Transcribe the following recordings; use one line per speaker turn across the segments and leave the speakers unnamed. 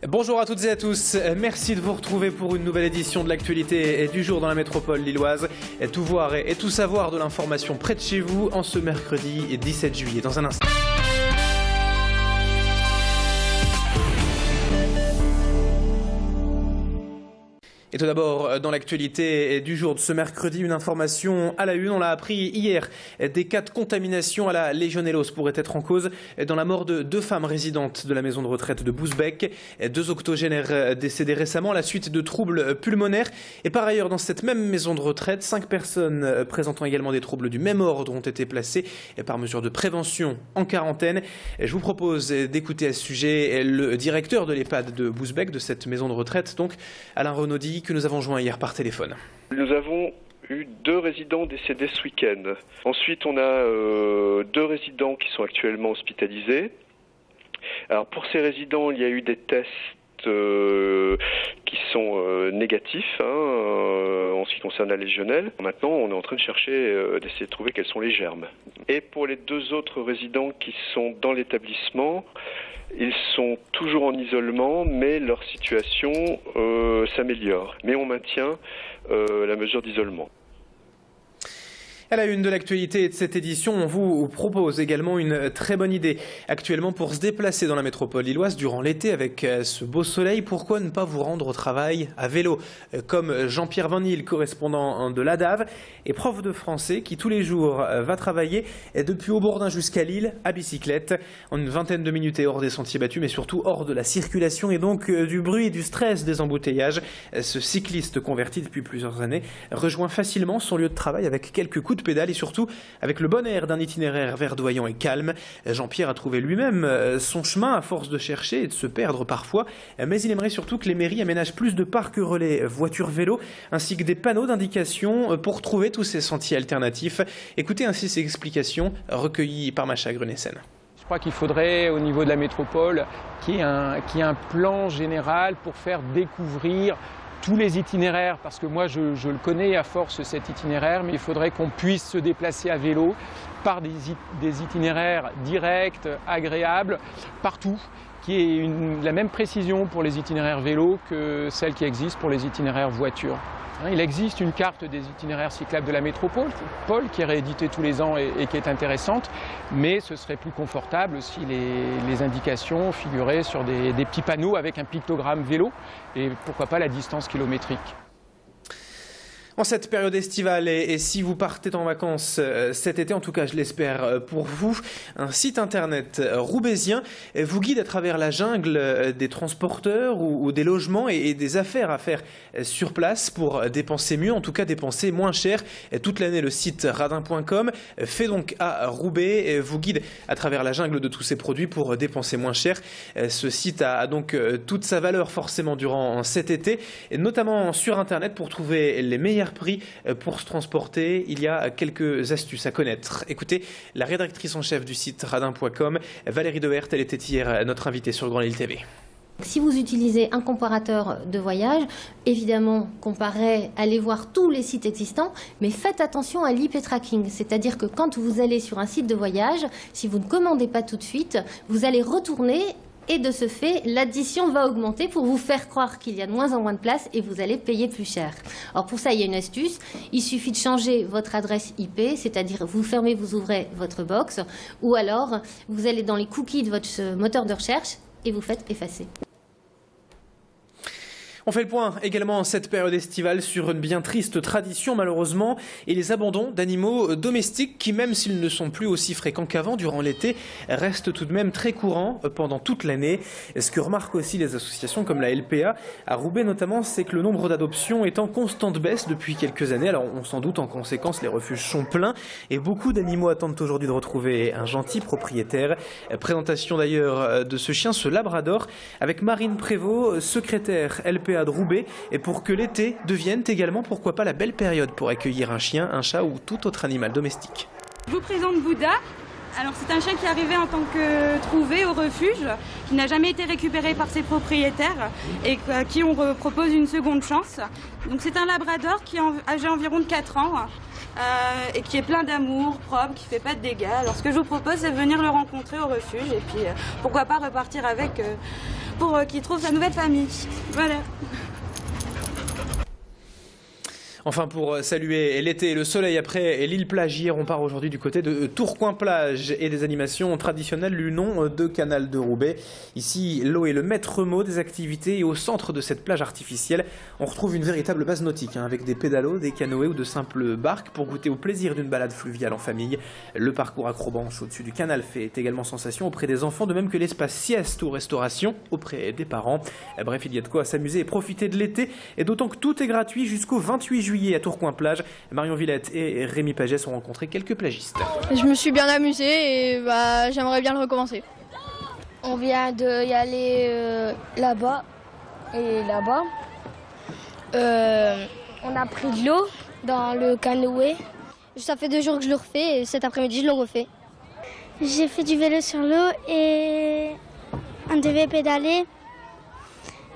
Bonjour à toutes et à tous, merci de vous retrouver pour une nouvelle édition de l'actualité du jour dans la métropole lilloise. Tout voir et tout savoir de l'information près de chez vous en ce mercredi 17 juillet. Dans un instant. Et tout d'abord, dans l'actualité du jour de ce mercredi, une information à la une. On l'a appris hier. Des cas de contamination à la légionellose pourraient être en cause dans la mort de deux femmes résidentes de la maison de retraite de Bousbecq. Deux octogénaires décédés récemment à la suite de troubles pulmonaires. Et par ailleurs, dans cette même maison de retraite, 5 personnes présentant également des troubles du même ordre ont été placées par mesure de prévention en quarantaine. Je vous propose d'écouter à ce sujet le directeur de l'EHPAD de Bousbecq, de cette maison de retraite, donc Alain Renaudy, que nous avons joint hier par téléphone.
Nous avons eu 2 résidents décédés ce week-end. Ensuite, on a 2 résidents qui sont actuellement hospitalisés. Alors pour ces résidents, il y a eu des tests qui sont négatifs en ce qui concerne la légionnelle. Maintenant, on est en train de chercher, d'essayer de trouver quels sont les germes. Et pour les 2 autres résidents qui sont dans l'établissement, ils sont toujours en isolement, mais leur situation s'améliore. Mais on maintient la mesure d'isolement.
À la une de l'actualité de cette édition, on vous propose également une très bonne idée. Actuellement, pour se déplacer dans la métropole lilloise durant l'été avec ce beau soleil, pourquoi ne pas vous rendre au travail à vélo? Comme Jean-Pierre Van Nil, correspondant de l'ADAV et prof de français, qui tous les jours va travailler depuis Aubourdin jusqu'à Lille à bicyclette, en une vingtaine de minutes et hors des sentiers battus, mais surtout hors de la circulation et donc du bruit et du stress des embouteillages. Ce cycliste converti depuis plusieurs années rejoint facilement son lieu de travail avec quelques coups de pédale et surtout avec le bon air d'un itinéraire verdoyant et calme. Jean-Pierre a trouvé lui-même son chemin à force de chercher et de se perdre parfois, mais il aimerait surtout que les mairies aménagent plus de parcs relais voitures-vélos ainsi que des panneaux d'indication pour trouver tous ces sentiers alternatifs. Écoutez ainsi ces explications recueillies par Macha Grunessen.
Je crois qu'il faudrait, au niveau de la métropole, qu'il y ait un plan général pour faire découvrir tous les itinéraires, parce que moi je le connais à force cet itinéraire, mais il faudrait qu'on puisse se déplacer à vélo par des itinéraires directs, agréables, partout, qui ait la même précision pour les itinéraires vélo que celle qui existe pour les itinéraires voitures. Il existe une carte des itinéraires cyclables de la métropole qui est rééditée tous les ans et qui est intéressante, mais ce serait plus confortable si les indications figuraient sur des petits panneaux avec un pictogramme vélo et pourquoi pas la distance kilométrique.
En cette période estivale et si vous partez en vacances cet été, en tout cas je l'espère pour vous, un site internet roubaisien vous guide à travers la jungle des transporteurs ou des logements et des affaires à faire sur place pour dépenser mieux, en tout cas dépenser moins cher. Toute l'année, le site radin.com fait donc à Roubaix, vous guide à travers la jungle de tous ces produits pour dépenser moins cher. Ce site a donc toute sa valeur forcément durant cet été, et notamment sur internet pour trouver les meilleurs prix pour se transporter. Il y a quelques astuces à connaître. Écoutez, la rédactrice en chef du site radin.com, Valérie Dehert, elle était hier notre invitée sur Grand Lille TV.
Si vous utilisez un comparateur de voyage, évidemment, comparez, allez voir tous les sites existants, mais faites attention à l'IP tracking. C'est-à-dire que quand vous allez sur un site de voyage, si vous ne commandez pas tout de suite, vous allez retourner et de ce fait, l'addition va augmenter pour vous faire croire qu'il y a de moins en moins de place et vous allez payer plus cher. Alors pour ça, il y a une astuce. Il suffit de changer votre adresse IP, c'est-à-dire vous fermez, vous ouvrez votre box, ou alors vous allez dans les cookies de votre moteur de recherche et vous faites effacer.
On fait le point également en cette période estivale sur une bien triste tradition malheureusement et les abandons d'animaux domestiques qui, même s'ils ne sont plus aussi fréquents qu'avant durant l'été, restent tout de même très courants pendant toute l'année. Ce que remarquent aussi les associations comme la LPA à Roubaix notamment, c'est que le nombre d'adoptions est en constante baisse depuis quelques années. Alors on s'en doute, en conséquence les refuges sont pleins et beaucoup d'animaux attendent aujourd'hui de retrouver un gentil propriétaire. Présentation d'ailleurs de ce chien, ce labrador, avec Marine Prévost, secrétaire LPA de Roubaix, et pour que l'été devienne également, pourquoi pas, la belle période pour accueillir un chien, un chat ou tout autre animal domestique.
Je vous présente Bouddha. Alors c'est un chien qui est arrivé en tant que trouvé au refuge, qui n'a jamais été récupéré par ses propriétaires et à qui on propose une seconde chance. Donc c'est un labrador qui est âgé environ de 4 ans et qui est plein d'amour, propre, qui ne fait pas de dégâts. Alors ce que je vous propose, c'est de venir le rencontrer au refuge et puis pourquoi pas repartir avec pour qu'il trouve sa nouvelle famille. Voilà.
Enfin, pour saluer l'été et le soleil après l'île plage hier, on part aujourd'hui du côté de Tourcoing-Plage et des animations traditionnelles du nom de Canal de Roubaix. Ici, l'eau est le maître mot des activités et au centre de cette plage artificielle, on retrouve une véritable base nautique avec des pédalos, des canoës ou de simples barques pour goûter au plaisir d'une balade fluviale en famille. Le parcours acrobanche au-dessus du canal fait également sensation auprès des enfants, de même que l'espace sieste ou restauration auprès des parents. Bref, il y a de quoi s'amuser et profiter de l'été, et d'autant que tout est gratuit jusqu'au 28 juillet à Tourcoing-Plage. Marion Villette et Rémi Pagès ont rencontré quelques plagistes.
Je me suis bien amusée et j'aimerais bien le recommencer.
On vient d'y aller là-bas et là-bas. On a pris de l'eau dans le canoë.
Ça fait 2 jours que je le refais et cet après-midi je le refais.
J'ai fait du vélo sur l'eau et on devait pédaler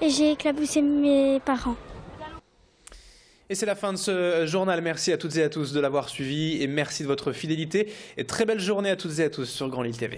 et j'ai éclaboussé mes parents.
Et c'est la fin de ce journal. Merci à toutes et à tous de l'avoir suivi et merci de votre fidélité. Et très belle journée à toutes et à tous sur Grand Lille TV.